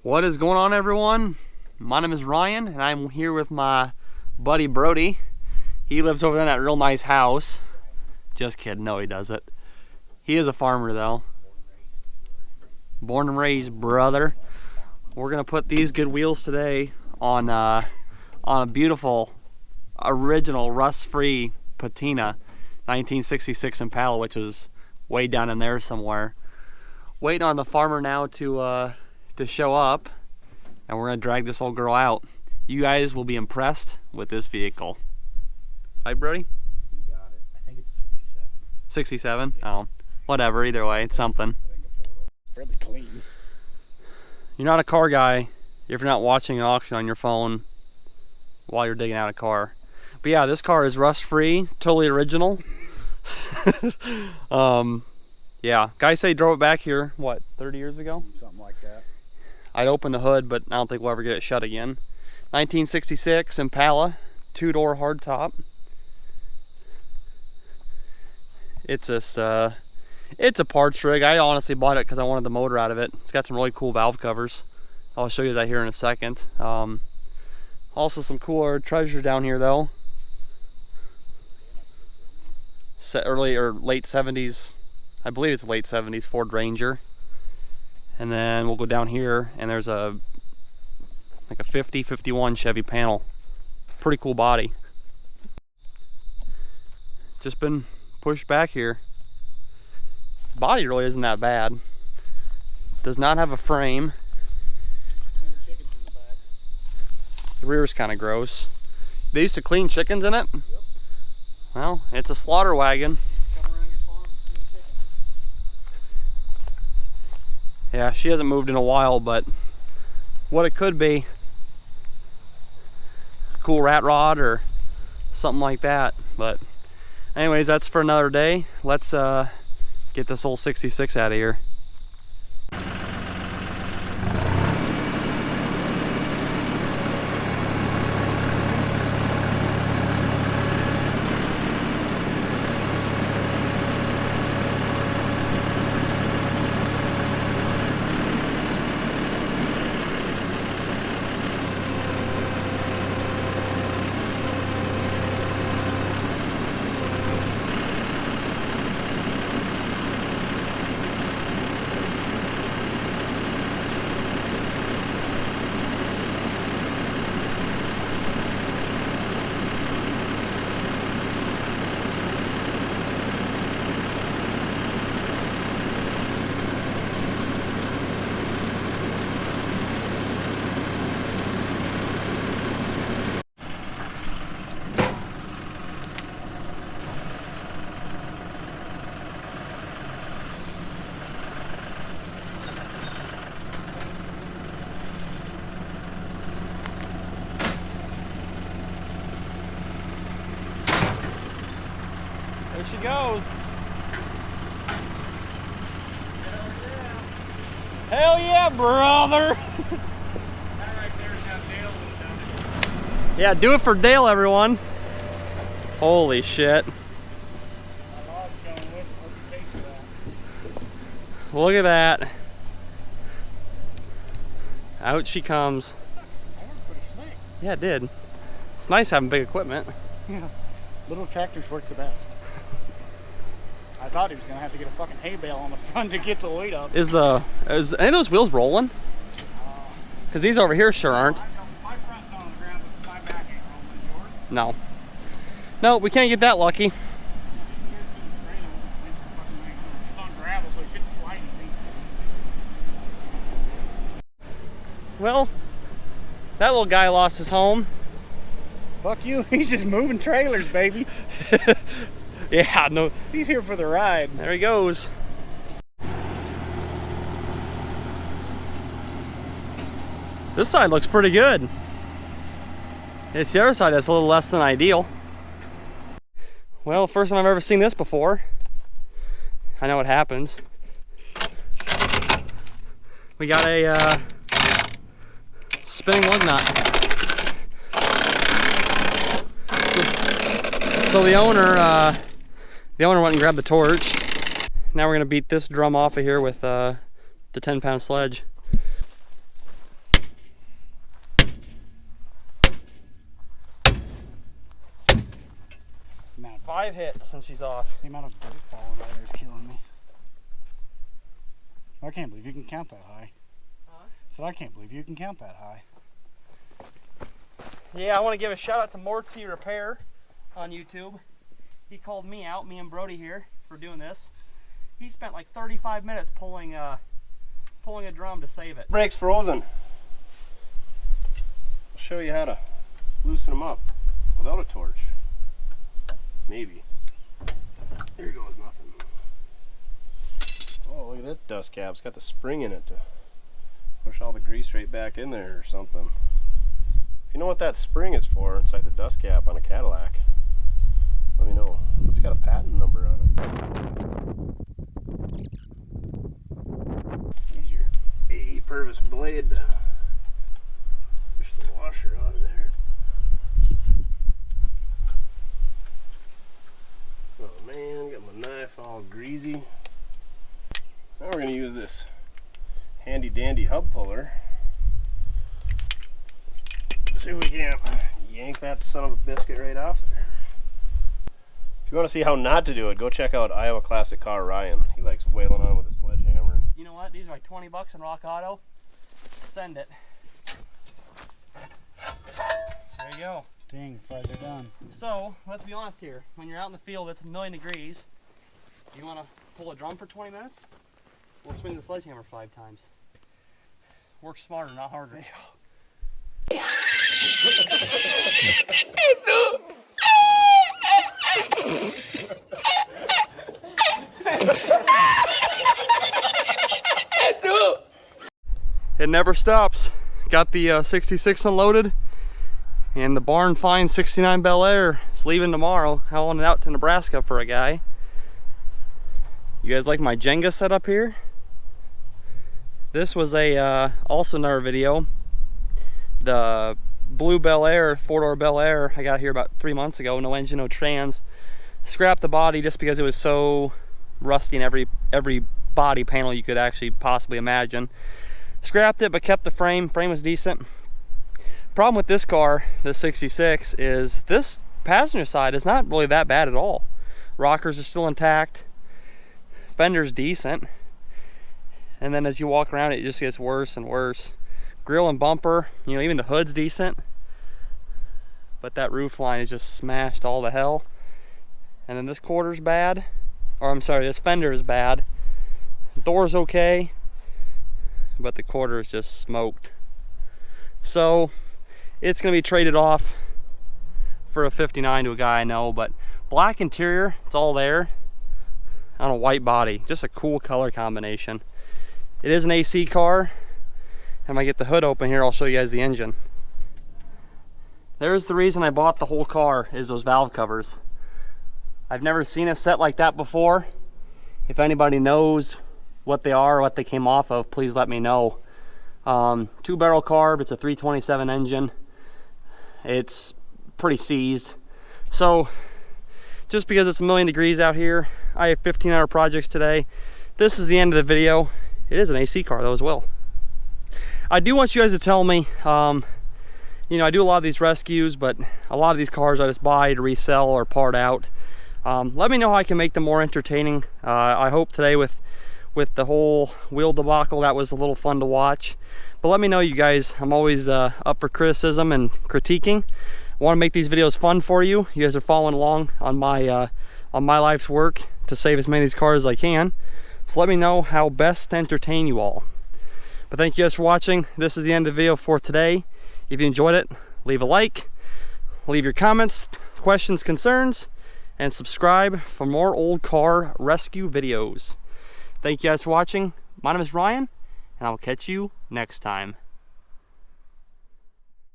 What is going on, everyone? My name is Ryan and I'm here with my buddy Brody. He lives over there in that real nice house. Just kidding, no he doesn't. He is a farmer though. Born and raised, brother. We're gonna put these good wheels today on a beautiful original rust-free patina 1966 Impala, which was way down in there somewhere. Waiting on the farmer now to show up, and we're gonna drag this old girl out. You guys will be impressed with this vehicle. Hi, Brody? You got it. I think it's a 67. 67? Oh, whatever, either way, it's something. Fairly clean. You're not a car guy if you're not watching an auction on your phone while you're digging out a car. But yeah, this car is rust-free, totally original. Yeah, guys say he drove it back here, what, 30 years ago? Something like that. I'd open the hood, but I don't think we'll ever get it shut again. 1966 Impala, 2-door hardtop. It's just, it's a parts rig. I honestly bought it because I wanted the motor out of it. It's got some really cool valve covers. I'll show you that here in a second. Also some cooler treasures down here though. Early or late 70s, I believe it's late 70s Ford Ranger. And then we'll go down here and there's like a 50-51 Chevy panel. Pretty cool body. Just been pushed back here. Body really isn't that bad. Does not have a frame. The rear is kind of gross. They used to clean chickens in it? Yep. Well, it's a slaughter wagon. Come around your farm and clean chickens. Yeah, she hasn't moved in a while, but what it could be, a cool rat rod or something like that. But anyways, that's for another day. Let's get this old 66 out of here. There she goes. Hell yeah, brother. Yeah, do it for Dale, everyone. Holy shit. Look at that. Out she comes. Yeah, it did. It's nice having big equipment. Yeah. Little tractors work the best. I thought he was gonna have to get a fucking hay bale on the front to get the weight up. Is any of those wheels rolling? Because these over here sure aren't. My front's on the ground, but my back ain't rolling. Yours? No. No, we can't get that lucky. It's on gravel, so it should slide easy. Well, that little guy lost his home. Fuck you, he's just moving trailers, baby. Yeah, no. He's here for the ride. There he goes. This side looks pretty good. It's the other side that's a little less than ideal. Well, first time I've ever seen this before. I know what happens. We got a spinning lug nut. So the owner went and grabbed the torch. Now we're gonna beat this drum off of here with the 10-pound sledge. 5 hits and she's off. The amount of dirt falling out there is killing me. I can't believe you can count that high. Huh? So I can't believe you can count that high. Yeah, I want to give a shout out to Morty Repair on YouTube. He called me out, me and Brody here, for doing this. He spent like 35 minutes pulling a drum to save it. Brake's frozen. I'll show you how to loosen them up without a torch. Maybe. There goes nothing. Oh, look at that dust cap. It's got the spring in it to push all the grease right back in there or something. If you know what that spring is for inside the dust cap on a Cadillac, let me know. It's got a patent number on it. Use your A Purvis blade to push the washer out of there. Oh man, got my knife all greasy. Now we're going to use this handy dandy hub puller. See if we can't yank that son of a biscuit right off there. If you want to see how not to do it, go check out Iowa Classic Car Ryan. He likes wailing on with a sledgehammer. You know what? These are like 20 bucks in Rock Auto. Send it. There you go. Dang, fries are done. So, let's be honest here. When you're out in the field, it's 1,000,000 degrees. You want to pull a drum for 20 minutes? Or swing the sledgehammer 5 times. Work smarter, not harder. It never stops. Got the 66 unloaded, and the barn find 69 Bel Air is leaving tomorrow, hauling it out to Nebraska for a guy. You guys like my Jenga setup here? This was a also another video. The blue Bel Air, 4-door Bel Air, I got here about 3 months ago. No engine, no trans. Scrapped the body just because it was so rusty in every body panel you could actually possibly imagine. Scrapped it, but kept the frame. Frame was decent. Problem with this car, the 66, is this passenger side is not really that bad at all. Rockers are still intact. Fender's decent. And then as you walk around, it just gets worse and worse. Grill and bumper, you know, even the hood's decent. But that roof line is just smashed all to hell. And then this quarter's bad. Or I'm sorry, this fender is bad. Door's okay, but the quarter is just smoked. So it's gonna be traded off for a 59 to a guy I know, but black interior, it's all there on a white body. Just a cool color combination. It is an AC car. And when I get the hood open here, I'll show you guys the engine. There's the reason I bought the whole car, is those valve covers. I've never seen a set like that before. If anybody knows what they are or what they came off of, please let me know. 2-barrel carb, it's a 327 engine. It's pretty seized. So just because it's 1,000,000 degrees out here, I have 1,500 projects today. This is the end of the video. It is an AC car though as well. I do want you guys to tell me, you know, I do a lot of these rescues, but a lot of these cars I just buy to resell or part out. Let me know how I can make them more entertaining. I hope today with the whole wheel debacle, that was a little fun to watch. But let me know, you guys. I'm always up for criticism and critiquing. I want to make these videos fun for you. You guys are following along on my life's work to save as many of these cars as I can. So let me know how best to entertain you all. But thank you guys for watching. This is the end of the video for today. If you enjoyed it, leave a like, leave your comments, questions, concerns, and subscribe for more old car rescue videos. Thank you guys for watching. My name is Ryan, and I will catch you next time.